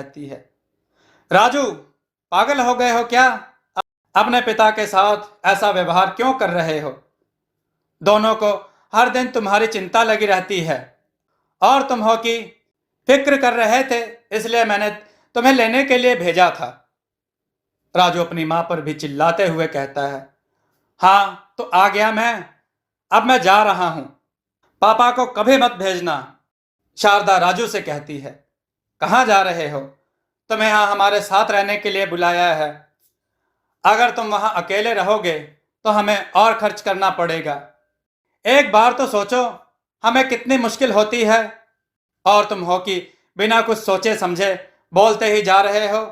कहती है, राजू, पागल हो गए हो क्या? अपने पिता के साथ ऐसा व्यवहार क्यों कर रहे हो? दोनों को हर दिन तुम्हारी चिंता लगी रहती है और तुम हो कि फिक्र कर रहे थे, इसलिए मैंने तुम्हें लेने के लिए भेजा था। राजू अपनी मां पर भी चिल्लाते हुए कहता है, हाँ तो आ गया मैं, अब मैं जा रहा हूं, पापा को कभी मत भेजना। शारदा राजू से कहती है, कहाँ जा रहे हो? तुम्हें यहाँ हमारे साथ रहने के लिए बुलाया है। अगर तुम वहां अकेले रहोगे तो हमें और खर्च करना पड़ेगा। एक बार तो सोचो हमें कितनी मुश्किल होती है, और तुम हो कि बिना कुछ सोचे समझे बोलते ही जा रहे हो।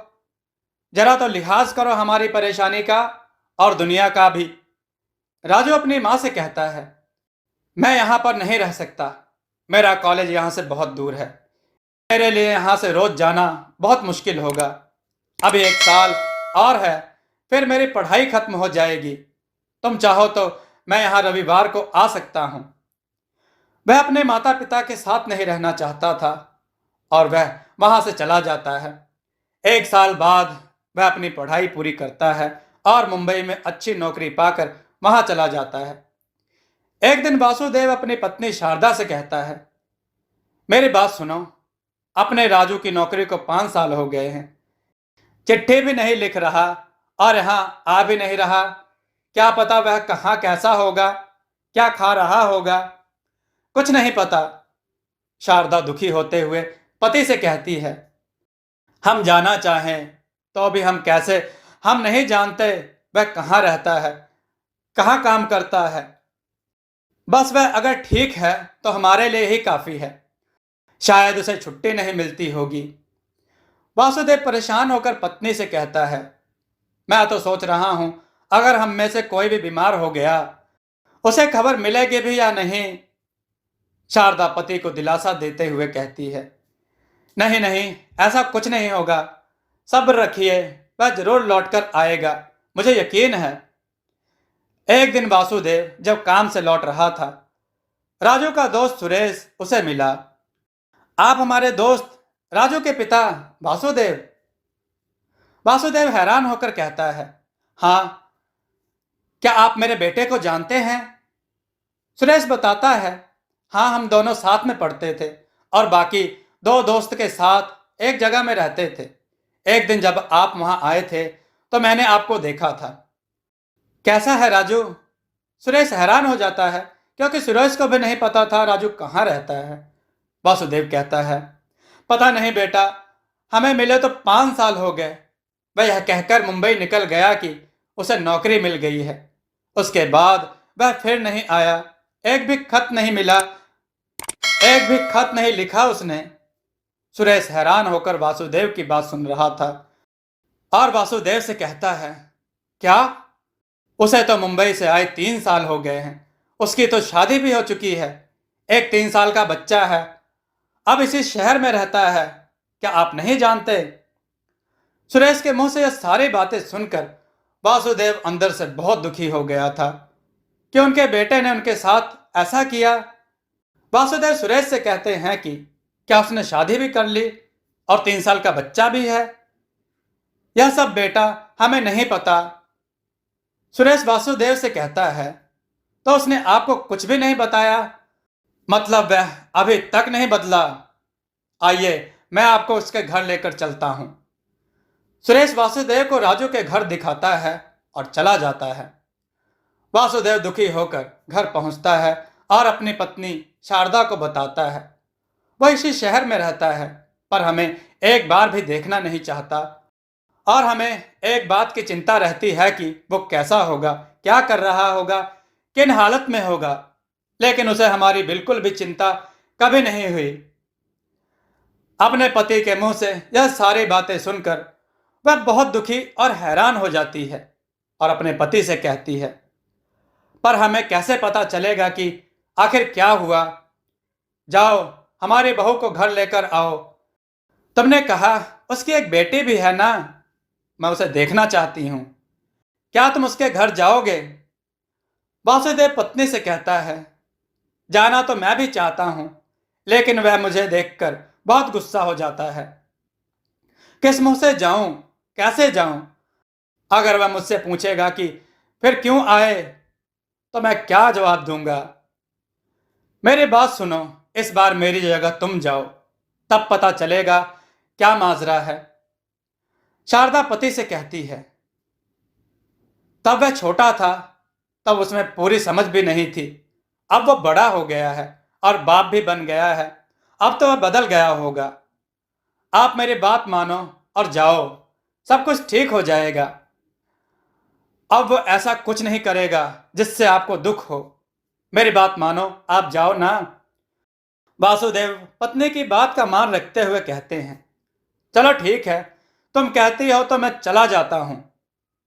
जरा तो लिहाज करो हमारी परेशानी का और दुनिया का भी। राजू अपनी माँ से कहता है, मैं यहाँ पर नहीं रह सकता, मेरा कॉलेज यहाँ से बहुत दूर है, मेरे लिए यहाँ से रोज जाना बहुत मुश्किल होगा। अभी 1 साल और है, फिर मेरी पढ़ाई खत्म हो जाएगी। तुम चाहो तो मैं यहाँ रविवार को आ सकता हूँ। वह अपने माता पिता के साथ नहीं रहना चाहता था और वह वहां से चला जाता है। 1 साल बाद वह अपनी पढ़ाई पूरी करता है और मुंबई में अच्छी नौकरी पाकर वहां चला जाता है। एक दिन वासुदेव अपनी पत्नी शारदा से कहता है, मेरी बात सुनो, अपने राजू की नौकरी को 5 साल हो गए हैं, चिट्ठी भी नहीं लिख रहा और यहाँ आ भी नहीं रहा। क्या पता वह कहाँ कैसा होगा, क्या खा रहा होगा, कुछ नहीं पता। शारदा दुखी होते हुए पति से कहती है, हम जाना चाहें तो भी हम कैसे? हम नहीं जानते वह कहाँ रहता है, कहाँ काम करता है। बस वह अगर ठीक है तो हमारे लिए ही काफी है, शायद उसे छुट्टी नहीं मिलती होगी। वासुदेव परेशान होकर पत्नी से कहता है, मैं तो सोच रहा हूं अगर हम में से कोई भी बीमार हो गया, उसे खबर मिलेगी भी या नहीं। शारदा पति को दिलासा देते हुए कहती है, नहीं नहीं, ऐसा कुछ नहीं होगा, सब्र रखिए, वह जरूर लौटकर आएगा, मुझे यकीन है। एक दिन वासुदेव जब काम से लौट रहा था, राजू का दोस्त सुरेश उसे मिला। आप हमारे दोस्त राजू के पिता वासुदेव? वासुदेव हैरान होकर कहता है, हाँ, क्या आप मेरे बेटे को जानते हैं? सुरेश बताता है, हाँ, हम दोनों साथ में पढ़ते थे और बाकी 2 दोस्त के साथ एक जगह में रहते थे। एक दिन जब आप वहां आए थे तो मैंने आपको देखा था। कैसा है राजू? सुरेश हैरान हो जाता है क्योंकि सुरेश को भी नहीं पता था राजू कहाँ रहता है। वासुदेव कहता है, पता नहीं बेटा, हमें मिले तो 5 साल हो गए। वह यह कहकर मुंबई निकल गया कि उसे नौकरी मिल गई है। उसके बाद वह फिर नहीं आया, एक भी खत नहीं मिला, एक भी खत नहीं लिखा उसने। सुरेश हैरान होकर वासुदेव की बात सुन रहा था और वासुदेव से कहता है, क्या? उसे तो मुंबई से आए 3 साल हो गए हैं, उसकी तो शादी भी हो चुकी है, एक 3 साल का बच्चा है, अब इसी शहर में रहता है, क्या आप नहीं जानते? सुरेश के मुंह से यह सारी बातें सुनकर वासुदेव अंदर से बहुत दुखी हो गया था कि उनके बेटे ने उनके साथ ऐसा किया। वासुदेव सुरेश से कहते हैं कि क्या उसने शादी भी कर ली और 3 साल का बच्चा भी है? यह सब बेटा हमें नहीं पता। सुरेश वासुदेव से कहता है, तो उसने आपको कुछ भी नहीं बताया? मतलब वह अभी तक नहीं बदला? आइए, मैं आपको उसके घर लेकर चलता हूं। सुरेश वासुदेव को राजू के घर दिखाता है और चला जाता है। वासुदेव दुखी होकर घर पहुंचता है और अपनी पत्नी शारदा को बताता है। वह इसी शहर में रहता है पर हमें एक बार भी देखना नहीं चाहता और हमें एक बात की चिंता रहती है कि वो कैसा होगा, क्या कर रहा होगा, किन हालत में होगा, लेकिन उसे हमारी बिल्कुल भी चिंता कभी नहीं हुई। अपने पति के मुंह से यह सारी बातें सुनकर वह बहुत दुखी और हैरान हो जाती है और अपने पति से कहती है, पर हमें कैसे पता चलेगा कि आखिर क्या हुआ? जाओ, हमारी बहू को घर लेकर आओ। तुमने कहा उसकी एक बेटी भी है ना, मैं उसे देखना चाहती हूं, क्या तुम उसके घर जाओगे? वासुदेव पत्नी से कहता है, जाना तो मैं भी चाहता हूं, लेकिन वह मुझे देखकर बहुत गुस्सा हो जाता है। किस मुंह से जाऊं, कैसे जाऊं? अगर वह मुझसे पूछेगा कि फिर क्यों आए, तो मैं क्या जवाब दूंगा? मेरी बात सुनो, इस बार मेरी जगह तुम जाओ, तब पता चलेगा क्या माजरा है। शारदा पति से कहती है। तब वह छोटा था, तब उसमें पूरी समझ भी नहीं थी। अब वह बड़ा हो गया है और बाप भी बन गया है। अब तो वह बदल गया होगा। आप मेरी बात मानो और जाओ, सब कुछ ठीक हो जाएगा। अब वो ऐसा कुछ नहीं करेगा जिससे आपको दुख हो। मेरी बात मानो, आप जाओ ना। वासुदेव पत्नी की बात का मान रखते हुए कहते हैं, चलो ठीक है, तुम कहती हो तो मैं चला जाता हूं,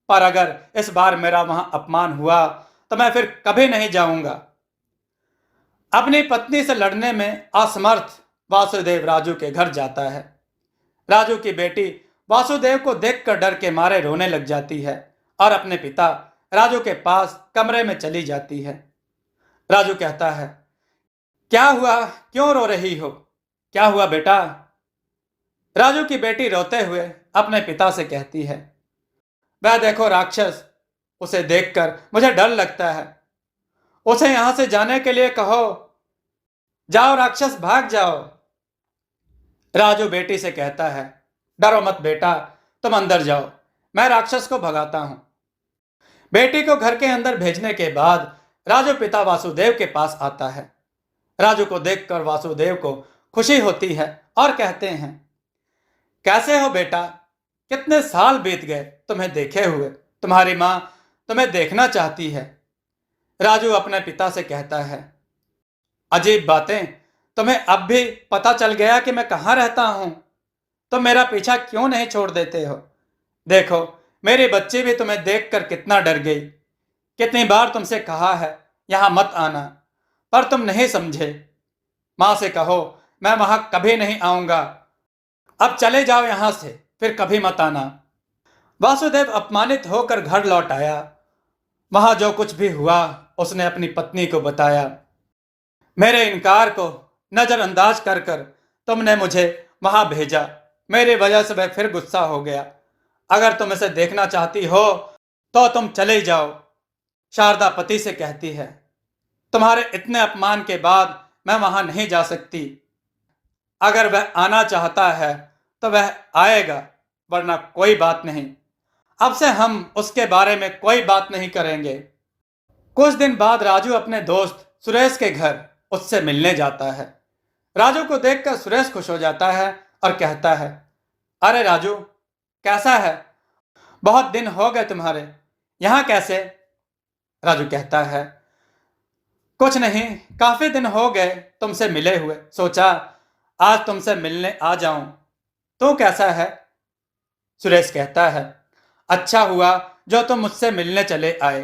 पर अगर इस बार मेरा वहां अपमान हुआ तो मैं फिर कभी नहीं जाऊंगा। अपनी पत्नी से लड़ने में असमर्थ वासुदेव राजू के घर जाता है। राजू की बेटी वासुदेव को देखकर डर के मारे रोने लग जाती है और अपने पिता राजू के पास कमरे में चली जाती है। राजू कहता है, क्या हुआ, क्यों रो रही हो? क्या हुआ बेटा? राजू की बेटी रोते हुए अपने पिता से कहती है, वह देखो राक्षस, उसे देखकर मुझे डर लगता है। उसे यहां से जाने के लिए कहो। जाओ राक्षस, भाग जाओ। राजू बेटी से कहता है, डरो मत बेटा, तुम अंदर जाओ, मैं राक्षस को भगाता हूं। बेटी को घर के अंदर भेजने के बाद राजू पिता वासुदेव के पास आता है। राजू को देखकर वासुदेव को खुशी होती है और कहते हैं, कैसे हो बेटा? कितने साल बीत गए तुम्हें देखे हुए। तुम्हारी माँ तुम्हें देखना चाहती है। राजू अपने पिता से कहता है, अजीब बातें, तुम्हें अब भी पता चल गया कि मैं कहाँ रहता हूं? तुम मेरा पीछा क्यों नहीं छोड़ देते हो? देखो, मेरी बच्ची भी तुम्हें देखकर कितना डर गई। कितनी बार तुमसे कहा है यहां मत आना, पर तुम नहीं समझे। मां से कहो मैं वहां कभी नहीं आऊंगा। अब चले जाओ यहां से, फिर कभी मत आना। वासुदेव अपमानित होकर घर लौट आया। वहां जो कुछ भी हुआ उसने अपनी पत्नी को बताया। मेरे इनकार को नजरअंदाज कर कर तुमने मुझे वहां भेजा। मेरी वजह से वह फिर गुस्सा हो गया। अगर तुम इसे देखना चाहती हो तो तुम चले जाओ। शारदा पति से कहती है, तुम्हारे इतने अपमान के बाद मैं वहां नहीं जा सकती। अगर वह आना चाहता है तो वह आएगा, वरना कोई बात नहीं। अब से हम उसके बारे में कोई बात नहीं करेंगे। कुछ दिन बाद राजू अपने दोस्त सुरेश के घर उससे मिलने जाता है। राजू को देखकर सुरेश खुश हो जाता है और कहता है, अरे राजू, कैसा है? बहुत दिन हो गए तुम्हारे, यहाँ कैसे? राजू कहता है, कुछ नहीं, काफी दिन हो गए तुमसे मिले हुए, सोचा आज तुमसे मिलने आ जाऊं। तू कैसा है? सुरेश कहता है, अच्छा हुआ जो तुम मुझसे मिलने चले आए।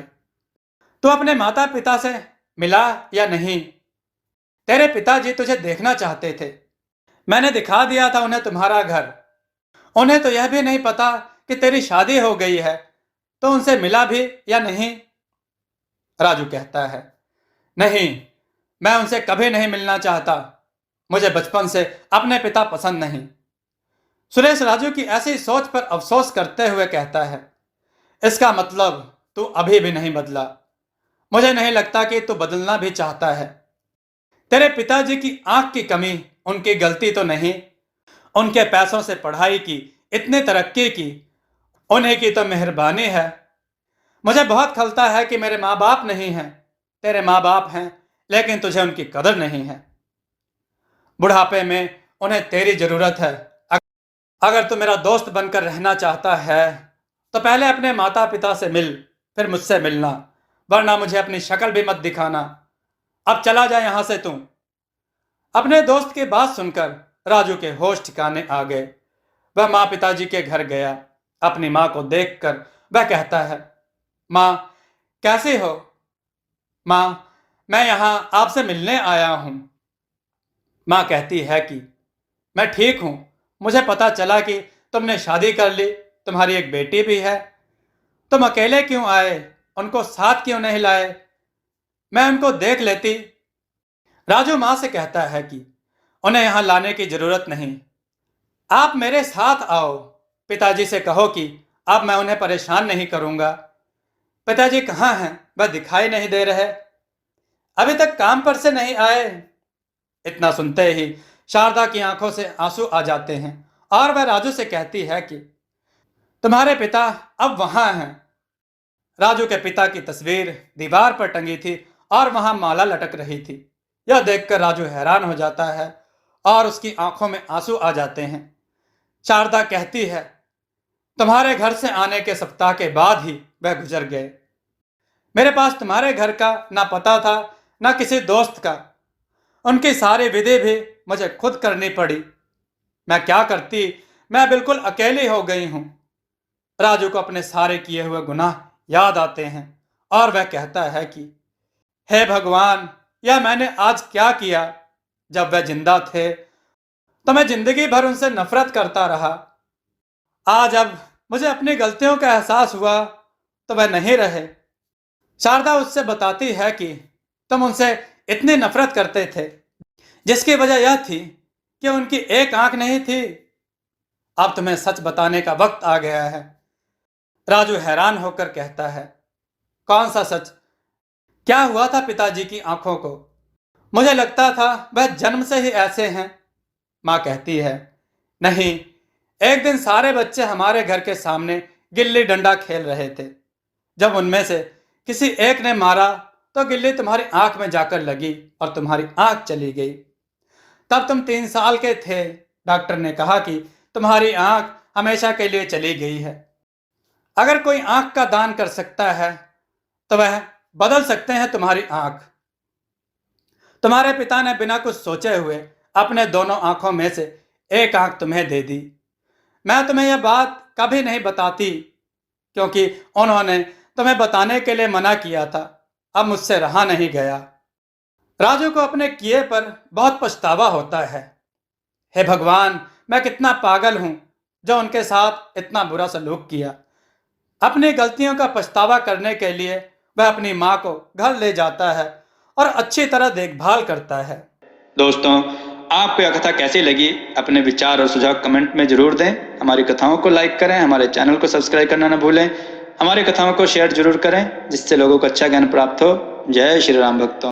तू अपने माता पिता से मिला या नहीं? तेरे पिताजी तुझे देखना चाहते थे। मैंने दिखा दिया था उन्हें तुम्हारा घर। उन्हें तो यह भी नहीं पता कि तेरी शादी हो गई है। तो उनसे मिला भी या नहीं? राजू कहता है, नहीं, मैं उनसे कभी नहीं मिलना चाहता। मुझे बचपन से अपने पिता पसंद नहीं। सुरेश राजू की ऐसी सोच पर अफसोस करते हुए कहता है, इसका मतलब तू अभी भी नहीं बदला। मुझे नहीं लगता कि तू बदलना भी चाहता है। तेरे पिताजी की आंख की कमी उनकी गलती तो नहीं। उनके पैसों से पढ़ाई की, इतनी तरक्की की, उन्हीं की तो मेहरबानी है। मुझे बहुत खलता है कि मेरे माँ बाप नहीं हैं। तेरे माँ बाप हैं, लेकिन तुझे उनकी कदर नहीं है। बुढ़ापे में उन्हें तेरी जरूरत है। अगर तू मेरा दोस्त बनकर रहना चाहता है तो पहले अपने माता पिता से मिल, फिर मुझसे मिलना, वरना मुझे अपनी शक्ल भी मत दिखाना। अब चला जा यहां से तू। अपने दोस्त की बात सुनकर राजू के होश ठिकाने आ गए। वह माँ पिताजी के घर गया। अपनी माँ को देखकर वह कहता है, माँ, कैसे हो? माँ, मैं यहाँ आपसे मिलने आया हूँ। माँ कहती है कि मैं ठीक हूँ। मुझे पता चला कि तुमने शादी कर ली, तुम्हारी एक बेटी भी है। तुम अकेले क्यों आए? उनको साथ क्यों नहीं लाए? मैं उनको देख लेती। राजू माँ से कहता है कि उन्हें यहाँ लाने की जरूरत नहीं। आप मेरे साथ आओ, पिताजी से कहो कि अब मैं उन्हें परेशान नहीं करूंगा। पिताजी कहाँ हैं? वह दिखाई नहीं दे रहे, अभी तक काम पर से नहीं आए। इतना सुनते ही शारदा की आंखों से आंसू आ जाते हैं और वह राजू से कहती है कि तुम्हारे पिता अब वहां हैं। राजू के पिता की तस्वीर दीवार पर टंगी थी और वहां माला लटक रही थी। यह देखकर राजू हैरान हो जाता है और उसकी आंखों में आंसू आ जाते हैं। शारदा कहती है, तुम्हारे घर से आने के सप्ताह के बाद ही वह गुजर गए। मेरे पास तुम्हारे घर का ना पता था ना किसी दोस्त का। उनकी सारी विधि भी मुझे खुद करनी पड़ी। मैं क्या करती, मैं बिल्कुल अकेली हो गई हूं। राजू को अपने सारे किए हुए गुनाह याद आते हैं और वह कहता है कि हे भगवान, यह मैंने आज क्या किया। जब वह जिंदा थे तो मैं जिंदगी भर उनसे नफरत करता रहा। आज अब मुझे अपनी गलतियों का एहसास हुआ तो वह नहीं रहे। शारदा उससे बताती है कि तुम उनसे इतनी नफरत करते थे, जिसकी वजह यह थी कि उनकी एक आंख नहीं थी। अब तुम्हें सच बताने का वक्त आ गया है। राजू हैरान होकर कहता है, कौन सा सच? क्या हुआ था पिताजी की आंखों को? मुझे लगता था वह जन्म से ही ऐसे हैं। माँ कहती है, नहीं, एक दिन सारे बच्चे हमारे घर के सामने गिल्ली डंडा खेल रहे थे। जब उनमें से किसी एक ने मारा तो गिल्ली तुम्हारी आंख में जाकर लगी और तुम्हारी आंख चली गई। तब तुम 3 साल के थे। डॉक्टर ने कहा कि तुम्हारी आंख हमेशा के लिए चली गई है। अगर कोई आंख का दान कर सकता है तो वह बदल सकते हैं तुम्हारी आंख। तुम्हारे पिता ने बिना कुछ सोचे हुए अपने दोनों आंखों में से एक आंख तुम्हें दे दी। मैं तुम्हें यह बात कभी नहीं बताती क्योंकि उन्होंने तुम्हें बताने के लिए मना किया था। अब मुझसे रहा नहीं गया। राजू को अपने किए पर बहुत पछतावा होता है। हे भगवान, मैं कितना पागल हूं जो उनके साथ इतना बुरा सलूक किया। अपनी गलतियों का पछतावा करने के लिए वह अपनी माँ को घर ले जाता है और अच्छी तरह देखभाल करता है। दोस्तों, आपको यह कथा कैसी लगी? अपने विचार और सुझाव कमेंट में जरूर दें। हमारी कथाओं को लाइक करें, हमारे चैनल को सब्सक्राइब करना न भूलें। हमारी कथाओं को शेयर जरूर करें जिससे लोगों को अच्छा ज्ञान प्राप्त हो। जय श्री राम भक्तों।